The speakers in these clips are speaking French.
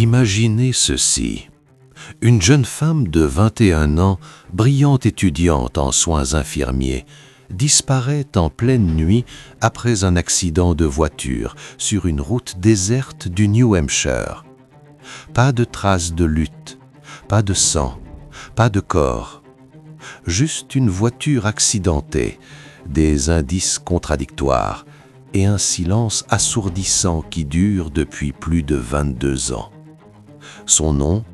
Imaginez ceci. Une jeune femme de 21 ans, brillante étudiante en soins infirmiers, disparaît en pleine nuit après un accident de voiture sur une route déserte du New Hampshire. Pas de traces de lutte, pas de sang, pas de corps. Juste une voiture accidentée, des indices contradictoires et un silence assourdissant qui dure depuis plus de 22 ans. Son nom,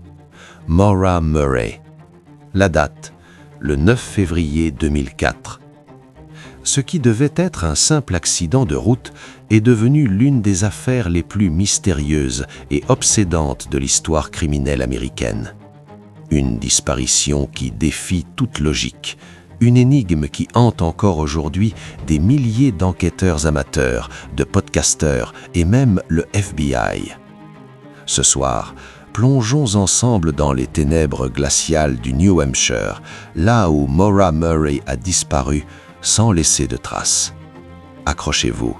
Maura Murray. La date, le 9 février 2004. Ce qui devait être un simple accident de route est devenu l'une des affaires les plus mystérieuses et obsédantes de l'histoire criminelle américaine. Une disparition qui défie toute logique, une énigme qui hante encore aujourd'hui des milliers d'enquêteurs amateurs, de podcasteurs et même le FBI. Ce soir, plongeons ensemble dans les ténèbres glaciales du New Hampshire, là où Maura Murray a disparu sans laisser de traces. Accrochez-vous,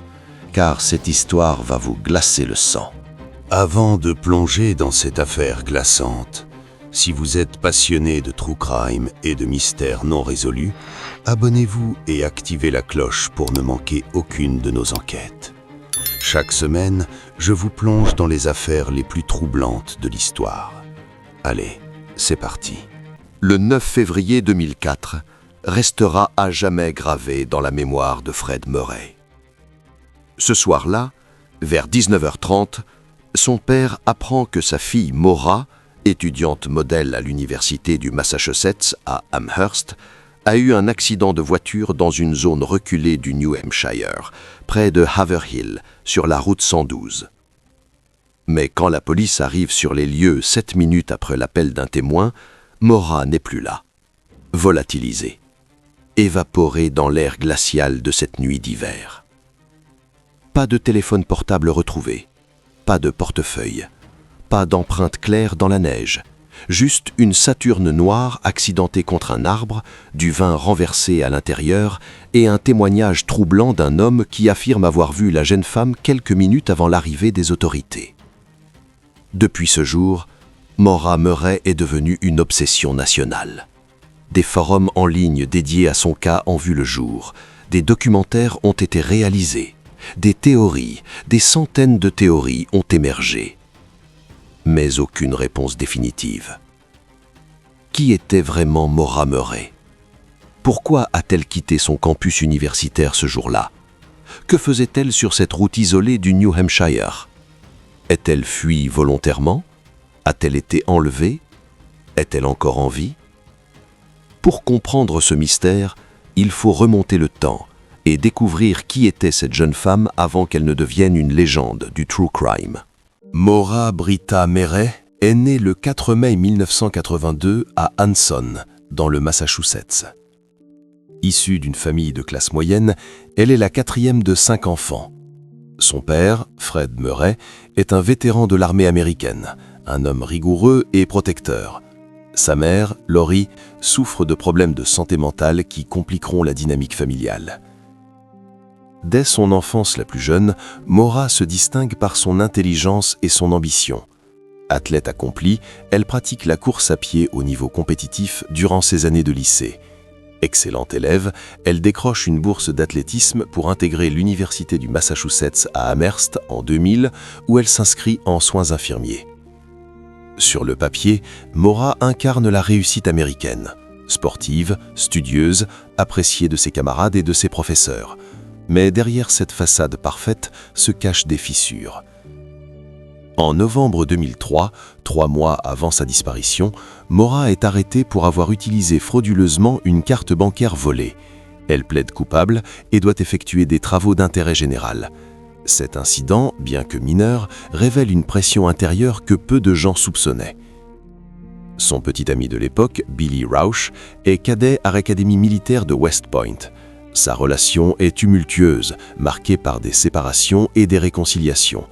car cette histoire va vous glacer le sang. Avant de plonger dans cette affaire glaçante, si vous êtes passionné de true crime et de mystères non résolus, abonnez-vous et activez la cloche pour ne manquer aucune de nos enquêtes. Chaque semaine, je vous plonge dans les affaires les plus troublantes de l'histoire. Allez, c'est parti. Le 9 février 2004 restera à jamais gravé dans la mémoire de Fred Murray. Ce soir-là, vers 19h30, son père apprend que sa fille Maura, étudiante modèle à l'université du Massachusetts à Amherst, a eu un accident de voiture dans une zone reculée du New Hampshire, près de Haverhill, sur la route 112. Mais quand la police arrive sur les lieux 7 minutes après l'appel d'un témoin, Maura n'est plus là, volatilisée, évaporée dans l'air glacial de cette nuit d'hiver. Pas de téléphone portable retrouvé, pas de portefeuille, pas d'empreinte claire dans la neige, juste une Saturne noire accidentée contre un arbre, du vin renversé à l'intérieur et un témoignage troublant d'un homme qui affirme avoir vu la jeune femme quelques minutes avant l'arrivée des autorités. Depuis ce jour, Maura Murray est devenue une obsession nationale. Des forums en ligne dédiés à son cas ont vu le jour, des documentaires ont été réalisés, des théories, des centaines de théories ont émergé. Mais aucune réponse définitive. Qui était vraiment Maura Murray? Pourquoi a-t-elle quitté son campus universitaire ce jour-là? Que faisait-elle sur cette route isolée du New Hampshire? Est-elle fui volontairement? A-t-elle été enlevée? Est-elle encore en vie? Pour comprendre ce mystère, il faut remonter le temps et découvrir qui était cette jeune femme avant qu'elle ne devienne une légende du true crime. Maura Britta Murray est née le 4 mai 1982 à Anson, dans le Massachusetts. Issue d'une famille de classe moyenne, elle est la 4e de 5 enfants. Son père, Fred Murray, est un vétéran de l'armée américaine, un homme rigoureux et protecteur. Sa mère, Lori, souffre de problèmes de santé mentale qui compliqueront la dynamique familiale. Dès son enfance la plus jeune, Maura se distingue par son intelligence et son ambition. Athlète accomplie, elle pratique la course à pied au niveau compétitif durant ses années de lycée. Excellente élève, elle décroche une bourse d'athlétisme pour intégrer l'université du Massachusetts à Amherst en 2000, où elle s'inscrit en soins infirmiers. Sur le papier, Maura incarne la réussite américaine. Sportive, studieuse, appréciée de ses camarades et de ses professeurs. Mais derrière cette façade parfaite se cachent des fissures. En novembre 2003, 3 mois avant sa disparition, Maura est arrêtée pour avoir utilisé frauduleusement une carte bancaire volée. Elle plaide coupable et doit effectuer des travaux d'intérêt général. Cet incident, bien que mineur, révèle une pression intérieure que peu de gens soupçonnaient. Son petit ami de l'époque, Billy Rauch, est cadet à l'académie militaire de West Point. Sa relation est tumultueuse, marquée par des séparations et des réconciliations.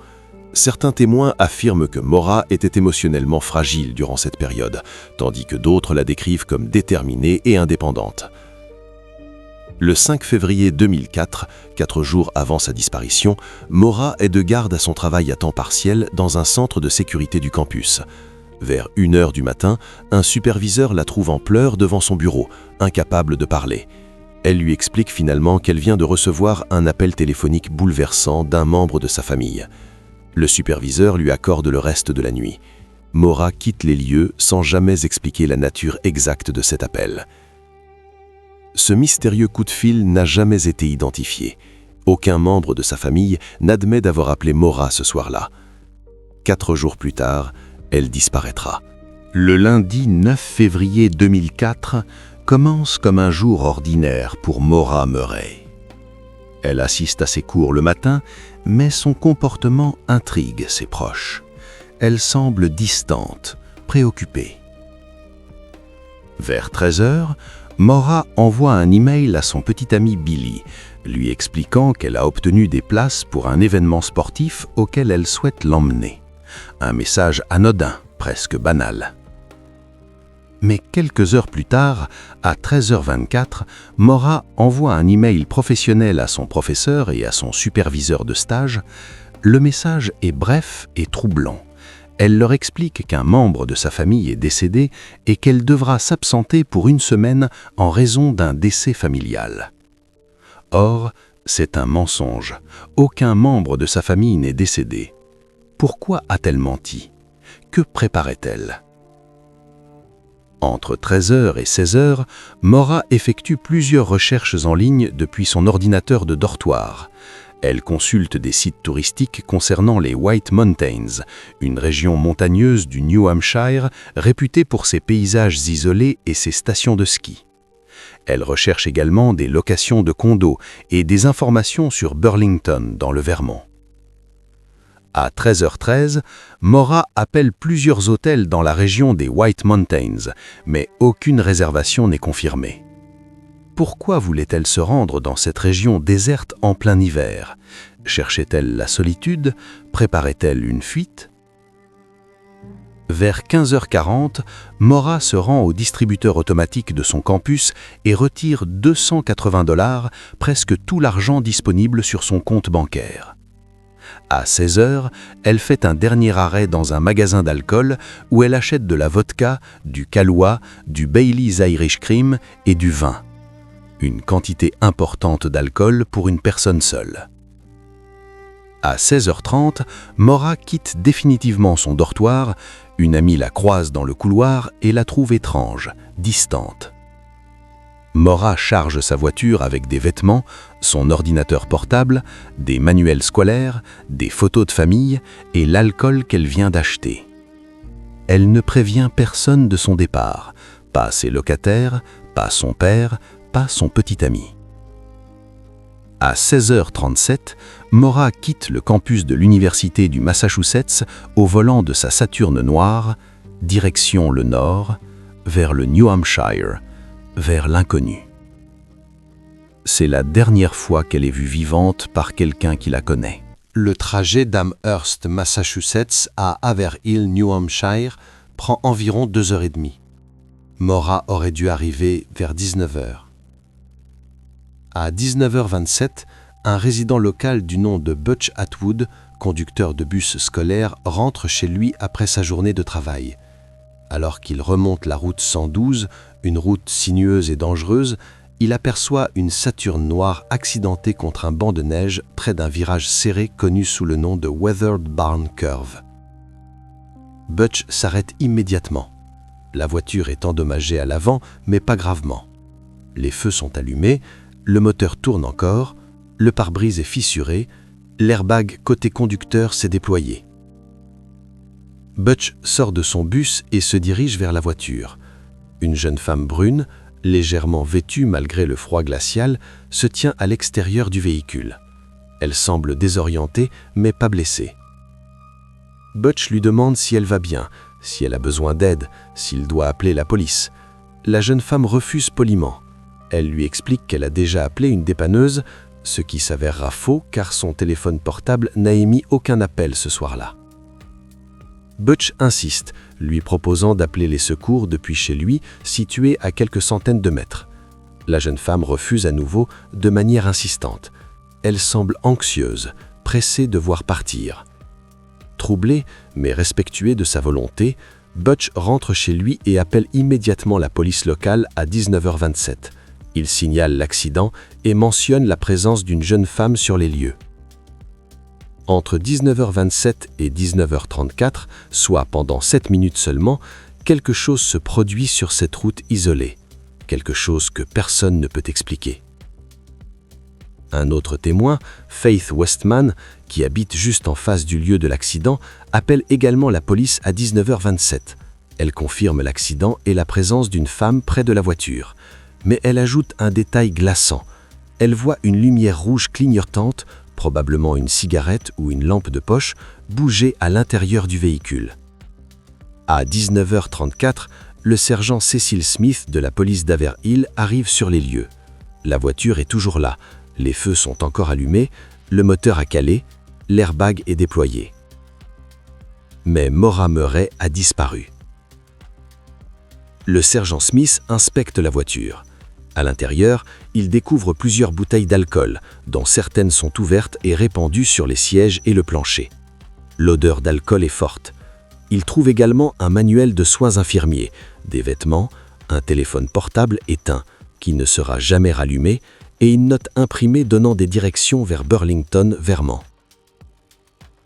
Certains témoins affirment que Maura était émotionnellement fragile durant cette période, tandis que d'autres la décrivent comme déterminée et indépendante. Le 5 février 2004, 4 jours avant sa disparition, Maura est de garde à son travail à temps partiel dans un centre de sécurité du campus. Vers 1h du matin, un superviseur la trouve en pleurs devant son bureau, incapable de parler. Elle lui explique finalement qu'elle vient de recevoir un appel téléphonique bouleversant d'un membre de sa famille. Le superviseur lui accorde le reste de la nuit. Maura quitte les lieux sans jamais expliquer la nature exacte de cet appel. Ce mystérieux coup de fil n'a jamais été identifié. Aucun membre de sa famille n'admet d'avoir appelé Maura ce soir-là. 4 jours plus tard, elle disparaîtra. Le lundi 9 février 2004 commence comme un jour ordinaire pour Maura Murray. Elle assiste à ses cours le matin, mais son comportement intrigue ses proches. Elle semble distante, préoccupée. Vers 13h, Maura envoie un email à son petit ami Billy, lui expliquant qu'elle a obtenu des places pour un événement sportif auquel elle souhaite l'emmener. Un message anodin, presque banal. Mais quelques heures plus tard, à 13h24, Maura envoie un email professionnel à son professeur et à son superviseur de stage. Le message est bref et troublant. Elle leur explique qu'un membre de sa famille est décédé et qu'elle devra s'absenter pour 1 semaine en raison d'un décès familial. Or, c'est un mensonge. Aucun membre de sa famille n'est décédé. Pourquoi a-t-elle menti? Que préparait-elle? Entre 13h et 16h, Maura effectue plusieurs recherches en ligne depuis son ordinateur de dortoir. Elle consulte des sites touristiques concernant les White Mountains, une région montagneuse du New Hampshire réputée pour ses paysages isolés et ses stations de ski. Elle recherche également des locations de condos et des informations sur Burlington, dans le Vermont. À 13h13, Maura appelle plusieurs hôtels dans la région des White Mountains, mais aucune réservation n'est confirmée. Pourquoi voulait-elle se rendre dans cette région déserte en plein hiver? Cherchait-elle la solitude? Préparait-elle une fuite? Vers 15h40, Maura se rend au distributeur automatique de son campus et retire $280, presque tout l'argent disponible sur son compte bancaire. À 16h, elle fait un dernier arrêt dans un magasin d'alcool où elle achète de la vodka, du Kahlua, du Bailey's Irish Cream et du vin. Une quantité importante d'alcool pour une personne seule. À 16h30, Maura quitte définitivement son dortoir, une amie la croise dans le couloir et la trouve étrange, distante. Maura charge sa voiture avec des vêtements, son ordinateur portable, des manuels scolaires, des photos de famille et l'alcool qu'elle vient d'acheter. Elle ne prévient personne de son départ, pas ses locataires, pas son père, pas son petit ami. À 16h37, Maura quitte le campus de l'Université du Massachusetts au volant de sa Saturne noire, direction le nord, vers le New Hampshire, vers l'inconnu. C'est la dernière fois qu'elle est vue vivante par quelqu'un qui la connaît. Le trajet d'Amherst, Massachusetts à Haverhill, New Hampshire prend environ 2h30. Maura aurait dû arriver vers 19h. À 19h27, un résident local du nom de Butch Atwood, conducteur de bus scolaire, rentre chez lui après sa journée de travail. Alors qu'il remonte la route 112, une route sinueuse et dangereuse, il aperçoit une Saturne noire accidentée contre un banc de neige près d'un virage serré connu sous le nom de Weathered Barn Curve. Butch s'arrête immédiatement. La voiture est endommagée à l'avant, mais pas gravement. Les feux sont allumés, le moteur tourne encore, le pare-brise est fissuré, l'airbag côté conducteur s'est déployé. Butch sort de son bus et se dirige vers la voiture. Une jeune femme brune, légèrement vêtue malgré le froid glacial, se tient à l'extérieur du véhicule. Elle semble désorientée, mais pas blessée. Butch lui demande si elle va bien, si elle a besoin d'aide, s'il doit appeler la police. La jeune femme refuse poliment. Elle lui explique qu'elle a déjà appelé une dépanneuse, ce qui s'avérera faux car son téléphone portable n'a émis aucun appel ce soir-là. Butch insiste, lui proposant d'appeler les secours depuis chez lui, situé à quelques centaines de mètres. La jeune femme refuse à nouveau de manière insistante. Elle semble anxieuse, pressée de voir partir. Troublé, mais respectueux de sa volonté, Butch rentre chez lui et appelle immédiatement la police locale à 19h27. Il signale l'accident et mentionne la présence d'une jeune femme sur les lieux. Entre 19h27 et 19h34, soit pendant 7 minutes seulement, quelque chose se produit sur cette route isolée. Quelque chose que personne ne peut expliquer. Un autre témoin, Faith Westman, qui habite juste en face du lieu de l'accident, appelle également la police à 19h27. Elle confirme l'accident et la présence d'une femme près de la voiture. Mais elle ajoute un détail glaçant. Elle voit une lumière rouge clignotante, probablement une cigarette ou une lampe de poche, bouger à l'intérieur du véhicule. À 19h34, le sergent Cecil Smith de la police d'Haverhill arrive sur les lieux. La voiture est toujours là, les feux sont encore allumés, le moteur a calé, l'airbag est déployé. Mais Maura Murray a disparu. Le sergent Smith inspecte la voiture. À l'intérieur, il découvre plusieurs bouteilles d'alcool, dont certaines sont ouvertes et répandues sur les sièges et le plancher. L'odeur d'alcool est forte. Il trouve également un manuel de soins infirmiers, des vêtements, un téléphone portable éteint, qui ne sera jamais rallumé, et une note imprimée donnant des directions vers Burlington, Vermont.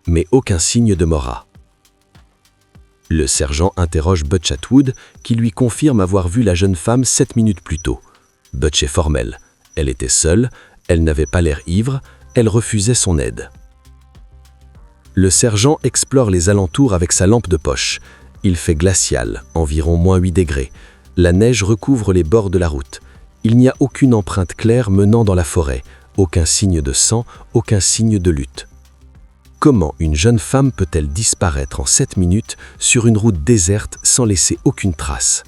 Mais aucun signe de Maura. Le sergent interroge Butch Atwood, qui lui confirme avoir vu la jeune femme 7 minutes plus tôt. Butch est formelle. Elle était seule, elle n'avait pas l'air ivre, elle refusait son aide. Le sergent explore les alentours avec sa lampe de poche. Il fait glacial, environ -8 degrés. La neige recouvre les bords de la route. Il n'y a aucune empreinte claire menant dans la forêt, aucun signe de sang, aucun signe de lutte. Comment une jeune femme peut-elle disparaître en 7 minutes sur une route déserte sans laisser aucune trace ?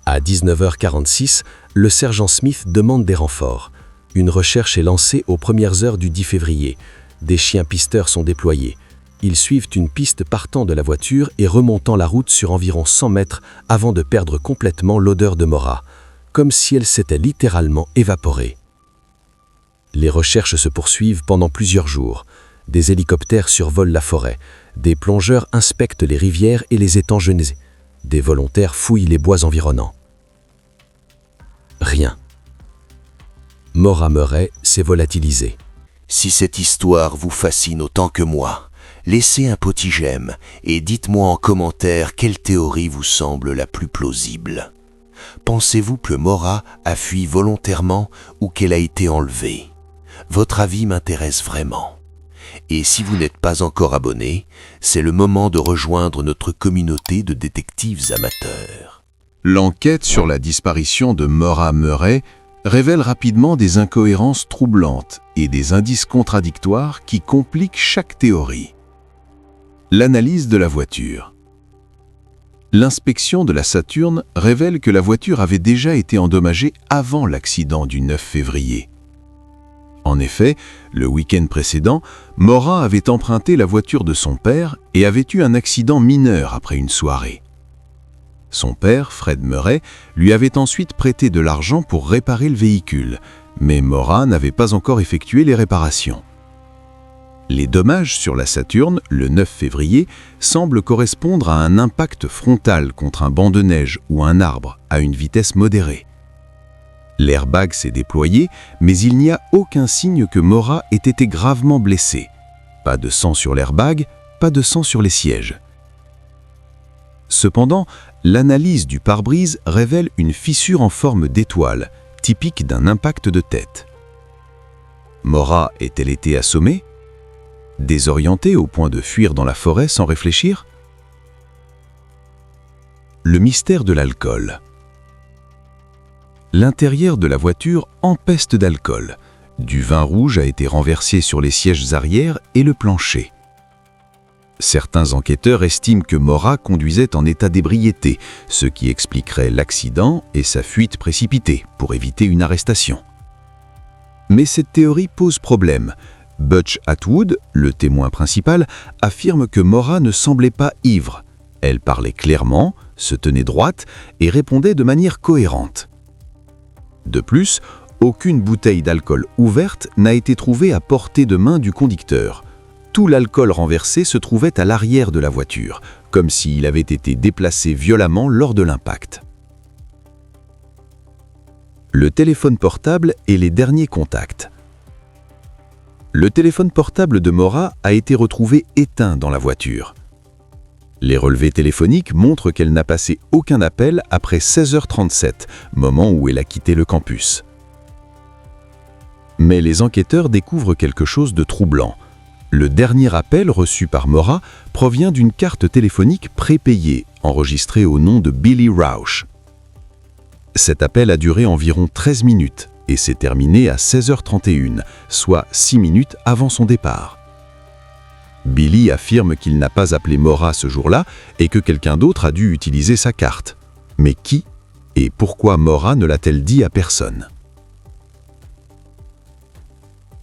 À 19h46, le sergent Smith demande des renforts. Une recherche est lancée aux premières heures du 10 février. Des chiens pisteurs sont déployés. Ils suivent une piste partant de la voiture et remontant la route sur environ 100 mètres avant de perdre complètement l'odeur de Maura, comme si elle s'était littéralement évaporée. Les recherches se poursuivent pendant plusieurs jours. Des hélicoptères survolent la forêt. Des plongeurs inspectent les rivières et les étangs genêts. Des volontaires fouillent les bois environnants. Rien. Maura Murray s'est volatilisée. Si cette histoire vous fascine autant que moi, laissez un petit j'aime et dites-moi en commentaire quelle théorie vous semble la plus plausible. Pensez-vous que Maura a fui volontairement ou qu'elle a été enlevée ? Votre avis m'intéresse vraiment. Et si vous n'êtes pas encore abonné, c'est le moment de rejoindre notre communauté de détectives amateurs. L'enquête sur la disparition de Maura Murray révèle rapidement des incohérences troublantes et des indices contradictoires qui compliquent chaque théorie. L'analyse de la voiture. L'inspection de la Saturn révèle que la voiture avait déjà été endommagée avant l'accident du 9 février. En effet, le week-end précédent, Maura avait emprunté la voiture de son père et avait eu un accident mineur après une soirée. Son père, Fred Murray, lui avait ensuite prêté de l'argent pour réparer le véhicule, mais Maura n'avait pas encore effectué les réparations. Les dommages sur la Saturn, le 9 février, semblent correspondre à un impact frontal contre un banc de neige ou un arbre à une vitesse modérée. L'airbag s'est déployé, mais il n'y a aucun signe que Maura ait été gravement blessée. Pas de sang sur l'airbag, pas de sang sur les sièges. Cependant, l'analyse du pare-brise révèle une fissure en forme d'étoile, typique d'un impact de tête. Maura a-t-elle été assommée ? Désorientée au point de fuir dans la forêt sans réfléchir ? Le mystère de l'alcool. L'intérieur de la voiture empeste d'alcool. Du vin rouge a été renversé sur les sièges arrière et le plancher. Certains enquêteurs estiment que Maura conduisait en état d'ébriété, ce qui expliquerait l'accident et sa fuite précipitée pour éviter une arrestation. Mais cette théorie pose problème. Butch Atwood, le témoin principal, affirme que Maura ne semblait pas ivre. Elle parlait clairement, se tenait droite et répondait de manière cohérente. De plus, aucune bouteille d'alcool ouverte n'a été trouvée à portée de main du conducteur. Tout l'alcool renversé se trouvait à l'arrière de la voiture, comme s'il avait été déplacé violemment lors de l'impact. Le téléphone portable et les derniers contacts. Le téléphone portable de Maura a été retrouvé éteint dans la voiture. Les relevés téléphoniques montrent qu'elle n'a passé aucun appel après 16h37, moment où elle a quitté le campus. Mais les enquêteurs découvrent quelque chose de troublant. Le dernier appel reçu par Maura provient d'une carte téléphonique prépayée, enregistrée au nom de Billy Rauch. Cet appel a duré environ 13 minutes et s'est terminé à 16h31, soit 6 minutes avant son départ. Billy affirme qu'il n'a pas appelé Maura ce jour-là et que quelqu'un d'autre a dû utiliser sa carte. Mais qui et pourquoi Maura ne l'a-t-elle dit à personne?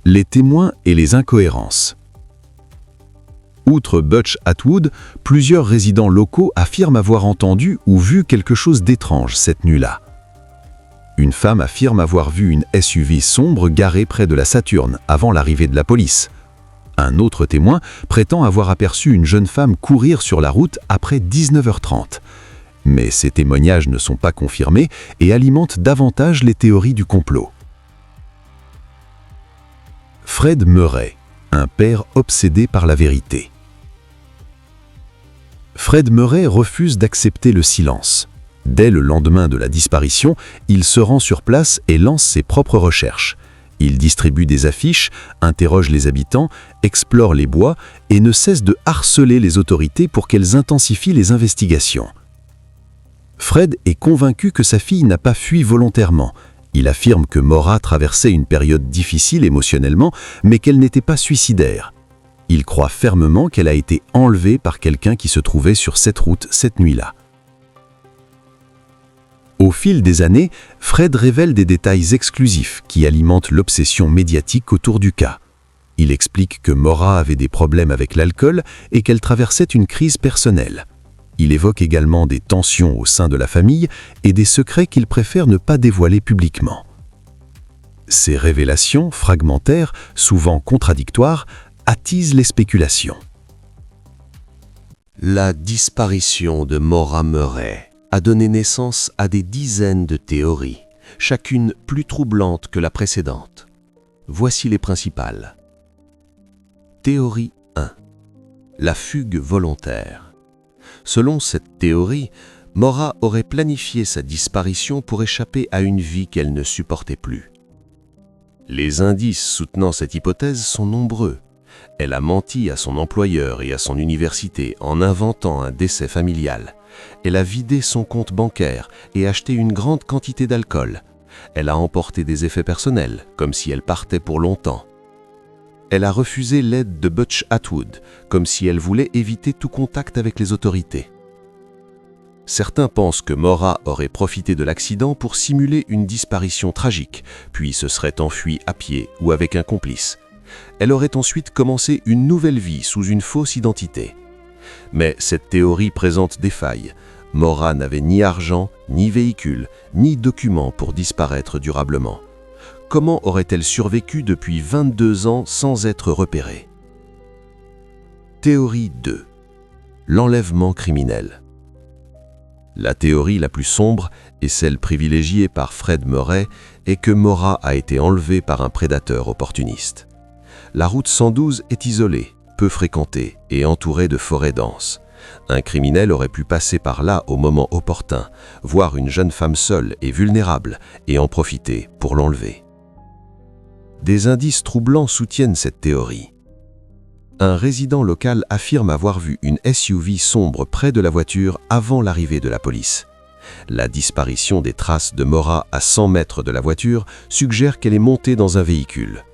Les témoins et les incohérences. Outre Butch Atwood, plusieurs résidents locaux affirment avoir entendu ou vu quelque chose d'étrange cette nuit-là. Une femme affirme avoir vu une SUV sombre garée près de la Saturn avant l'arrivée de la police. Un autre témoin prétend avoir aperçu une jeune femme courir sur la route après 19h30. Mais ces témoignages ne sont pas confirmés et alimentent davantage les théories du complot. Fred Murray, un père obsédé par la vérité. Fred Murray refuse d'accepter le silence. Dès le lendemain de la disparition, il se rend sur place et lance ses propres recherches. Il distribue des affiches, interroge les habitants, explore les bois et ne cesse de harceler les autorités pour qu'elles intensifient les investigations. Fred est convaincu que sa fille n'a pas fui volontairement. Il affirme que Maura traversait une période difficile émotionnellement, mais qu'elle n'était pas suicidaire. Il croit fermement qu'elle a été enlevée par quelqu'un qui se trouvait sur cette route cette nuit-là. Au fil des années, Fred révèle des détails exclusifs qui alimentent l'obsession médiatique autour du cas. Il explique que Maura avait des problèmes avec l'alcool et qu'elle traversait une crise personnelle. Il évoque également des tensions au sein de la famille et des secrets qu'il préfère ne pas dévoiler publiquement. Ces révélations, fragmentaires, souvent contradictoires, attisent les spéculations. La disparition de Maura Murray a donné naissance à des dizaines de théories, chacune plus troublante que la précédente. Voici les principales. Théorie 1. La fugue volontaire. Selon cette théorie, Maura aurait planifié sa disparition pour échapper à une vie qu'elle ne supportait plus. Les indices soutenant cette hypothèse sont nombreux. Elle a menti à son employeur et à son université en inventant un décès familial. Elle a vidé son compte bancaire et acheté une grande quantité d'alcool. Elle a emporté des effets personnels, comme si elle partait pour longtemps. Elle a refusé l'aide de Butch Atwood, comme si elle voulait éviter tout contact avec les autorités. Certains pensent que Maura aurait profité de l'accident pour simuler une disparition tragique, puis se serait enfuie à pied ou avec un complice. Elle aurait ensuite commencé une nouvelle vie sous une fausse identité. Mais cette théorie présente des failles. Maura n'avait ni argent, ni véhicule, ni documents pour disparaître durablement. Comment aurait-elle survécu depuis 22 ans sans être repérée? Théorie 2. L'enlèvement criminel. La théorie la plus sombre, et celle privilégiée par Fred Murray, est que Maura a été enlevée par un prédateur opportuniste. La route 112 est isolée, peu fréquentée et entourée de forêts denses. Un criminel aurait pu passer par là au moment opportun, voir une jeune femme seule et vulnérable et en profiter pour l'enlever. Des indices troublants soutiennent cette théorie. Un résident local affirme avoir vu une SUV sombre près de la voiture avant l'arrivée de la police. La disparition des traces de Maura à 100 mètres de la voiture suggère qu'elle est montée dans un véhicule.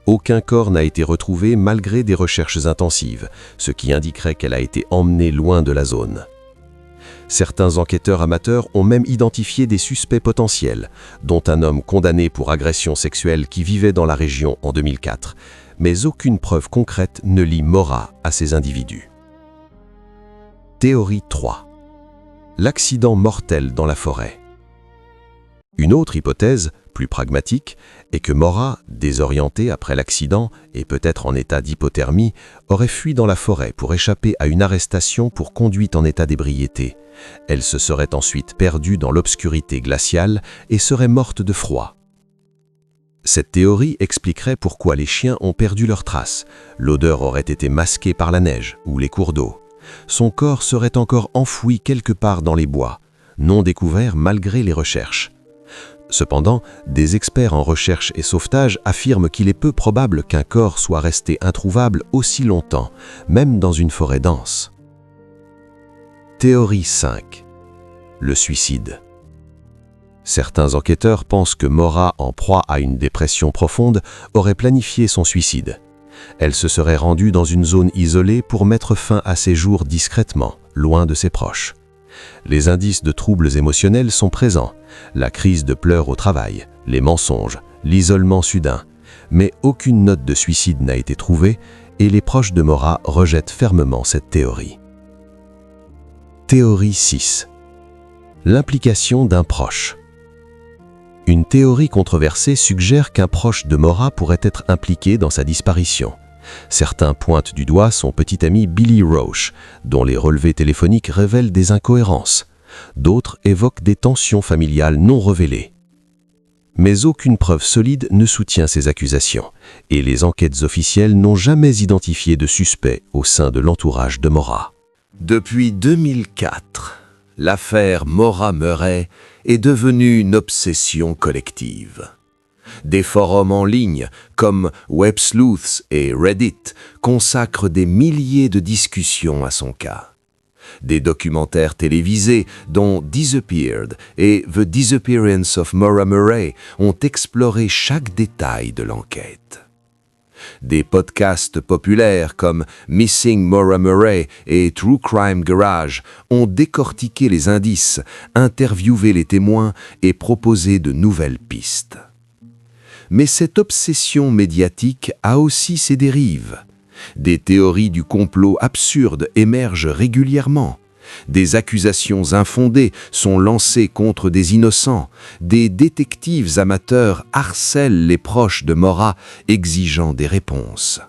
Aucun corps n'a été retrouvé malgré des recherches intensives, ce qui indiquerait qu'elle a été emmenée loin de la zone. Certains enquêteurs amateurs ont même identifié des suspects potentiels, dont un homme condamné pour agression sexuelle qui vivait dans la région en 2004, mais aucune preuve concrète ne lie Maura à ces individus. Théorie 3. L'accident mortel dans la forêt. Une autre hypothèse, plus pragmatique, est que Maura, désorientée après l'accident et peut-être en état d'hypothermie, aurait fui dans la forêt pour échapper à une arrestation pour conduite en état d'ébriété. Elle se serait ensuite perdue dans l'obscurité glaciale et serait morte de froid. Cette théorie expliquerait pourquoi les chiens ont perdu leurs traces. L'odeur aurait été masquée par la neige ou les cours d'eau. Son corps serait encore enfoui quelque part dans les bois, non découvert malgré les recherches. Cependant, des experts en recherche et sauvetage affirment qu'il est peu probable qu'un corps soit resté introuvable aussi longtemps, même dans une forêt dense. Théorie 5. Le suicide. Certains enquêteurs pensent que Maura, en proie à une dépression profonde, aurait planifié son suicide. Elle se serait rendue dans une zone isolée pour mettre fin à ses jours discrètement, loin de ses proches. Les indices de troubles émotionnels sont présents, la crise de pleurs au travail, les mensonges, l'isolement soudain, mais aucune note de suicide n'a été trouvée et les proches de Maura rejettent fermement cette théorie. Théorie 6. L'implication d'un proche. Une théorie controversée suggère qu'un proche de Maura pourrait être impliqué dans sa disparition. Certains pointent du doigt son petit ami Billy Roche, dont les relevés téléphoniques révèlent des incohérences. D'autres évoquent des tensions familiales non révélées. Mais aucune preuve solide ne soutient ces accusations, et les enquêtes officielles n'ont jamais identifié de suspect au sein de l'entourage de Maura. Depuis 2004, l'affaire Maura Murray est devenue une obsession collective. Des forums en ligne comme WebSleuths et Reddit consacrent des milliers de discussions à son cas. Des documentaires télévisés dont Disappeared et The Disappearance of Maura Murray ont exploré chaque détail de l'enquête. Des podcasts populaires comme Missing Maura Murray et True Crime Garage ont décortiqué les indices, interviewé les témoins et proposé de nouvelles pistes. Mais cette obsession médiatique a aussi ses dérives. Des théories du complot absurdes émergent régulièrement. Des accusations infondées sont lancées contre des innocents. Des détectives amateurs harcèlent les proches de Maura, exigeant des réponses.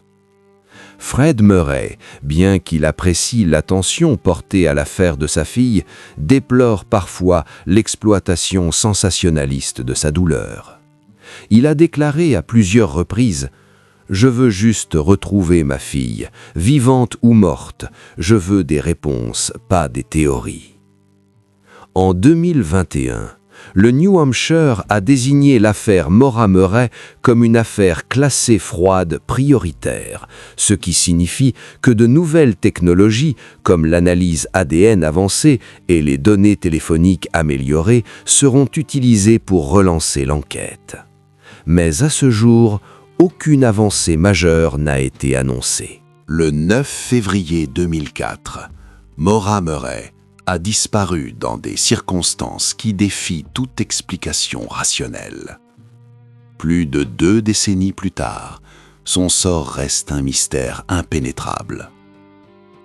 Fred Murray, bien qu'il apprécie l'attention portée à l'affaire de sa fille, déplore parfois l'exploitation sensationnaliste de sa douleur. Il a déclaré à plusieurs reprises « Je veux juste retrouver ma fille, vivante ou morte. Je veux des réponses, pas des théories. » En 2021, le New Hampshire a désigné l'affaire Maura Murray comme une affaire classée froide prioritaire, ce qui signifie que de nouvelles technologies, comme l'analyse ADN avancée et les données téléphoniques améliorées, seront utilisées pour relancer l'enquête. Mais à ce jour, aucune avancée majeure n'a été annoncée. Le 9 février 2004, Maura Murray a disparu dans des circonstances qui défient toute explication rationnelle. Plus de 2 décennies plus tard, son sort reste un mystère impénétrable.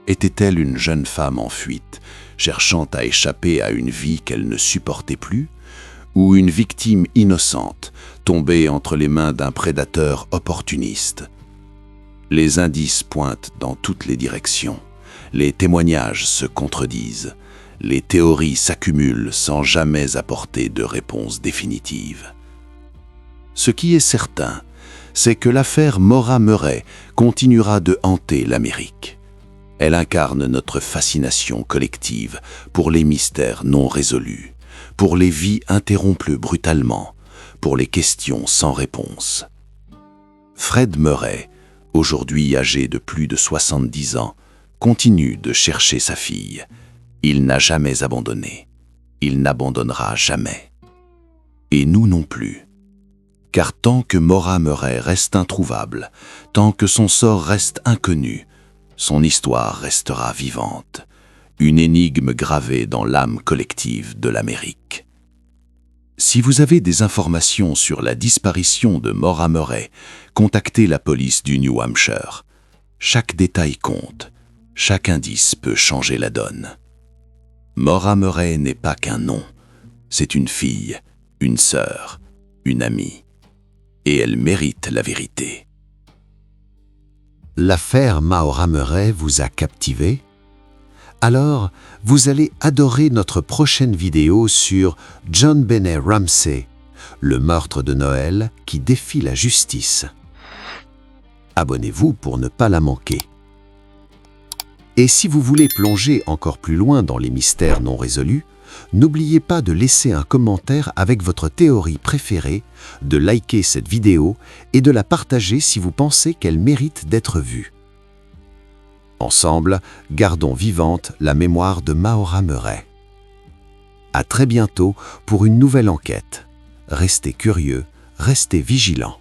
Était-elle une jeune femme en fuite, cherchant à échapper à une vie qu'elle ne supportait plus, ou une victime innocente, tombée entre les mains d'un prédateur opportuniste? Les indices pointent dans toutes les directions. Les témoignages se contredisent. Les théories s'accumulent sans jamais apporter de réponse définitive. Ce qui est certain, c'est que l'affaire Maura Murray continuera de hanter l'Amérique. Elle incarne notre fascination collective pour les mystères non résolus, pour les vies interrompues brutalement, pour les questions sans réponse. Fred Murray, aujourd'hui âgé de plus de 70 ans, continue de chercher sa fille. Il n'a jamais abandonné. Il n'abandonnera jamais. Et nous non plus. Car tant que Maura Murray reste introuvable, tant que son sort reste inconnu, son histoire restera vivante, une énigme gravée dans l'âme collective de l'Amérique. Si vous avez des informations sur la disparition de Maura Murray, contactez la police du New Hampshire. Chaque détail compte, chaque indice peut changer la donne. Maura Murray n'est pas qu'un nom, c'est une fille, une sœur, une amie. Et elle mérite la vérité. L'affaire Maura Murray vous a captivé? Alors, vous allez adorer notre prochaine vidéo sur JonBenét Ramsey, le meurtre de Noël qui défie la justice. Abonnez-vous pour ne pas la manquer. Et si vous voulez plonger encore plus loin dans les mystères non résolus, n'oubliez pas de laisser un commentaire avec votre théorie préférée, de liker cette vidéo et de la partager si vous pensez qu'elle mérite d'être vue. Ensemble, gardons vivante la mémoire de Maura Murray. À très bientôt pour une nouvelle enquête. Restez curieux, restez vigilants.